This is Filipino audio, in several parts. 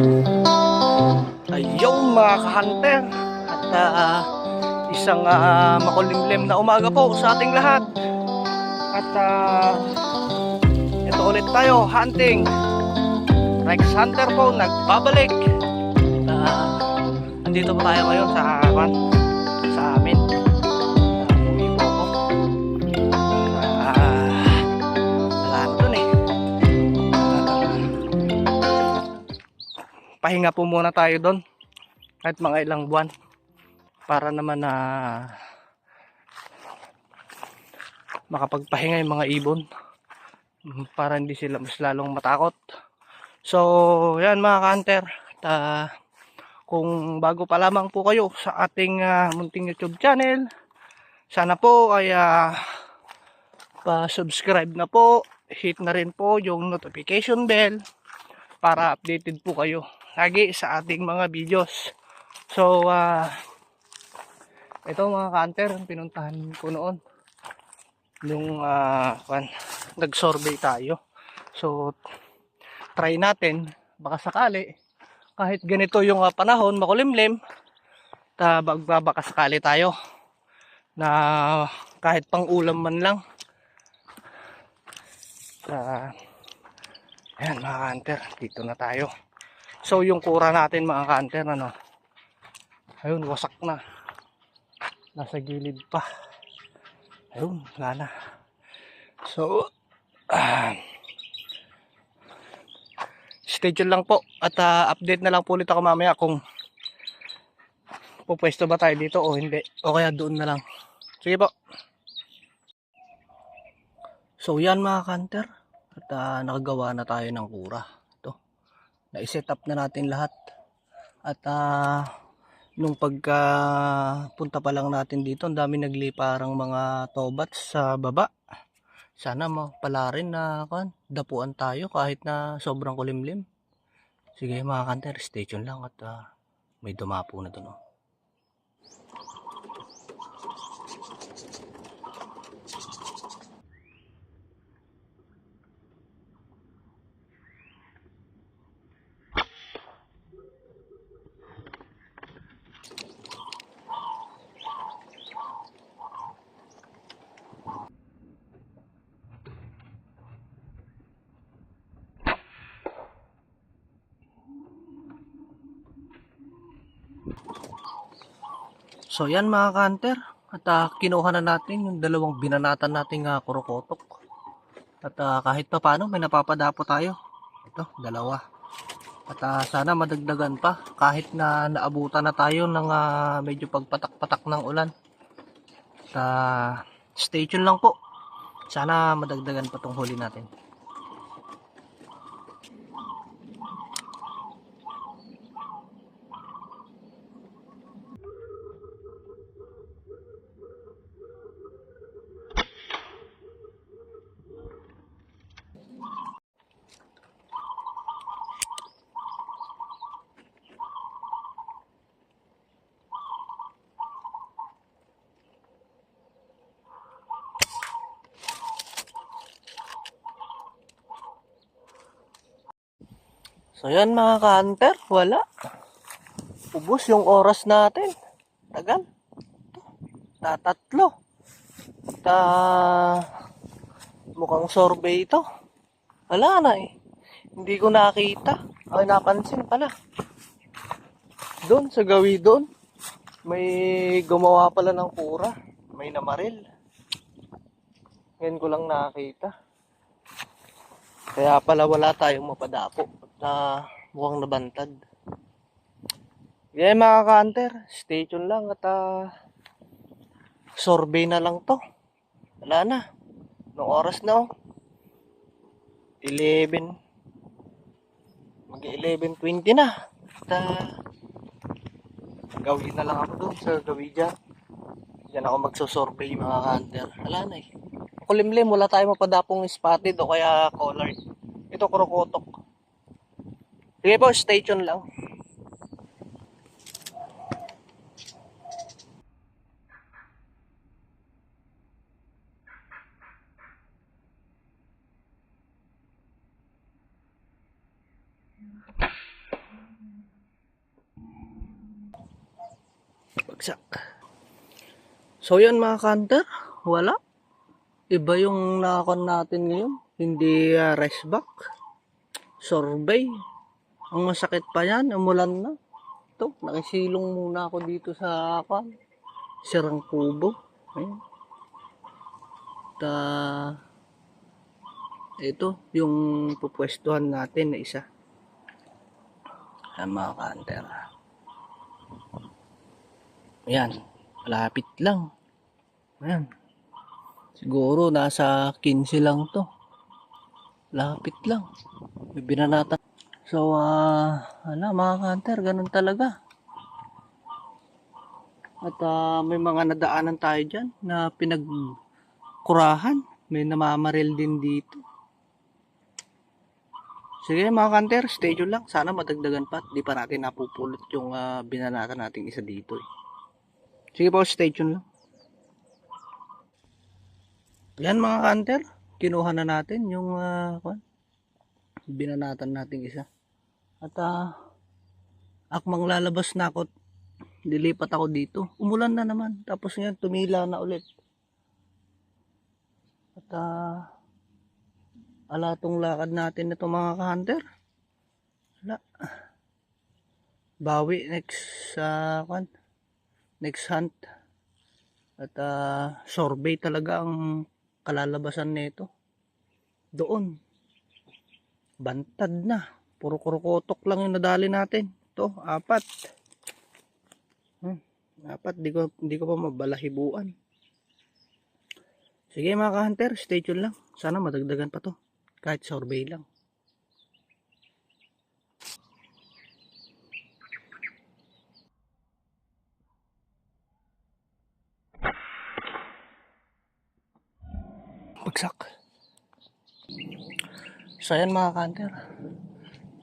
Ayun mga ka-hunter, at isang makulimlim na umaga po sa ating lahat. At ito ulit tayo, hunting. Rex Hunter po nagbabalik. Andito po tayo ngayon sa amin. Uwi po ako. Wala na dun eh. Pahinga po muna tayo doon at mga ilang buwan para naman makapagpahinga yung mga ibon para hindi sila mas lalong matakot. So yan mga ka-hunter, kung bago pa lamang po kayo sa ating munting YouTube channel, sana po ay pa-subscribe na po, hit na rin po yung notification bell para updated po kayo lagi sa ating mga videos. So ito mga ka-hunter, ang pinuntahan ko noon nung nag-survey tayo. So try natin, baka sakali kahit ganito yung panahon makulimlim, baka sakali tayo na kahit pang ulam man lang. Ayan mga ka-hunter, dito na tayo. So yung kura natin mga ka-hunter, ayun, wasak na, nasa gilid pa. Ayun, wala na. So stay tuned lang po at update na lang po ulit ako mamaya kung pupwesto ba tayo dito o hindi, o kaya doon na lang. Sige po. So yan mga ka-hunter, at nakagawa na tayo ng kura. Ito, na-set up na natin lahat. At nung pagka punta pa lang natin dito, ang dami nagliparang mga tobats sa baba. Sana mapala rin na dapuan tayo kahit na sobrang kulimlim. Sige mga ka-hunter, stay tuned lang at may dumapo na doon. So yan mga ka-hunter, at kinuha na natin yung dalawang binanatan nating kurokotok. At kahit pa paano may napapadapo tayo. Ito, dalawa. At sana madagdagan pa kahit na naabutan na tayo ng medyo pagpatak-patak ng ulan. At stay tuned lang po. Sana madagdagan pa tong huli natin. So yan mga ka-hunter, wala. Ubos yung oras natin. Tagal. Tatatlo. At mukhang survey ito. Wala na eh. Hindi ko nakita. Ay, napansin pala. Doon, sa gawi doon, may gumawa pala ng kura. May namaril. Ngayon ko lang nakita. Kaya pala wala tayong mapadapo. At mukhang nabantad. Yeah mga ka-hunter, stay tuned lang at survey na lang to. Wala na. Nung oras na 11. Mag-11:20 na. At gawin na lang ako doon sa gawi dyan. Diyan ako magsusurvey mga ka-hunter. Wala na eh. Kulimlim, wala tayong mapadapong spotted o kaya colored. Ito krokotok. Sige po, stay tuned lang. Bagsak. So yan mga kanter, wala. Iba yung nakakon natin ngayon. Hindi rest back. Survey. Ang masakit pa yan, umulan na. Ito, nakisilong muna ako dito sa sirang kubo. Ayan. At ito yung pupwestuhan natin na isa. Ayan mga kanter. Ayan, malapit lang. Ayan. Siguro nasa 15 lang to. Lapit lang. May binanatan. So, mga kanter, ganun talaga. At may mga nadaanan tayo dyan na pinagkurahan. May namamaril din dito. Sige mga kanter, stay tuned lang. Sana madagdagan pa. Di pa natin napupulot yung binanatan nating isa dito. Sige po, stay tuned lang. Yan mga kanter, kinuha na natin yung binanatan nating isa. At akmang lalabas na ako, lilipat ako dito. Umulan na naman, tapos ngayon tumila na ulit. At ala tong lakad natin na ito mga ka-hunter. Wala. Bawi next next hunt. At survey talaga ang kalalabasan nito. Doon. Bantad na. Puro kurukotok lang yung nadali natin. Ito, 4. 4, di ko pa mabalahibuan. Sige mga ka-hunter, stay tuned lang. Sana madagdagan pa to. Kahit survey lang. Bagsak. So ayan mga ka-hunter.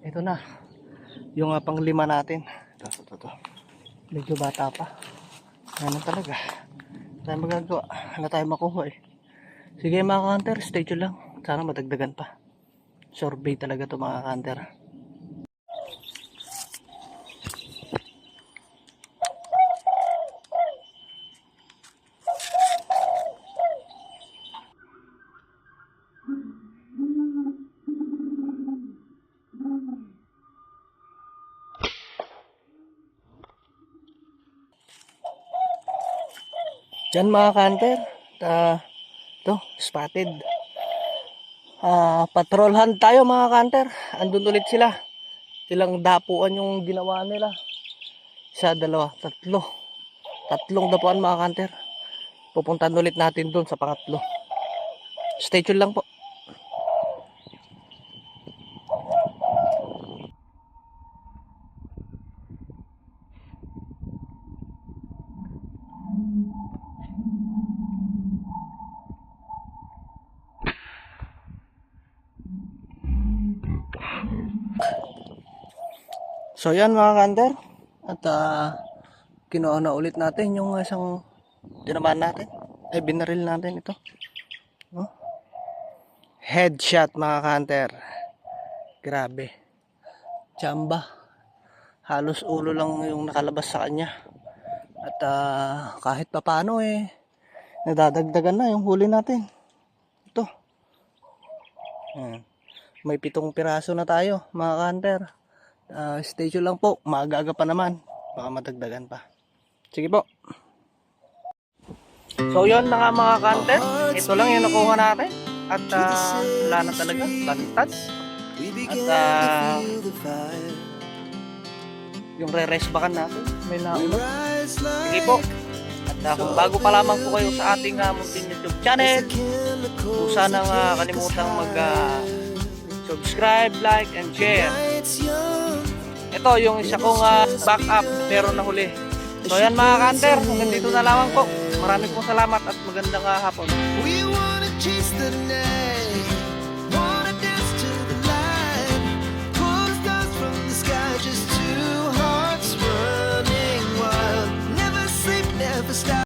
Ito na. Yung pang-5 natin. Ito. Medyo bata pa. Ano talaga. Tayo magagawa. Wala tayo makuha eh. Sige mga ka-hunter, stay tuned lang. Sana madagdagan pa. Survey talaga to mga ka-hunter. Yan mga ka-hunter. Ito, spotted. Patrol hunt tayo mga ka-hunter. Andun ulit sila. Ilang dapuan yung ginawa nila. 1, 2, 3. Tatlong dapuan mga ka-hunter. Pupuntahan ulit natin dun sa pangatlo. Stay tuned lang po. So yan mga ka-hunter. At kinuha na ulit natin yung isang tinamaan natin. Ay binaril natin ito. No? Headshot mga ka-hunter. Grabe. Chamba. Halos ulo lang yung nakalabas sa kanya. At kahit papano nadadagdagan na yung huli natin. Ito. May 7 piraso na tayo mga ka-hunter. Stay tuned lang po. Maaga-aga pa naman. Baka madagdagan pa. Sige po. So yun na nga mga ka-hunter. Ito lang yung nakuha natin. At wala na talaga. Bantad. At yung re-resbakan natin. May naulog. Sige po. At kung bago pa lamang po kayo sa ating munting YouTube channel, kung sanang kalimutang subscribe, like, and share. Ito yung isa kong backup pero nahuli. So yan mga ka-hunter, hanggang dito na lamang po. Maraming pong salamat at magandang hapon.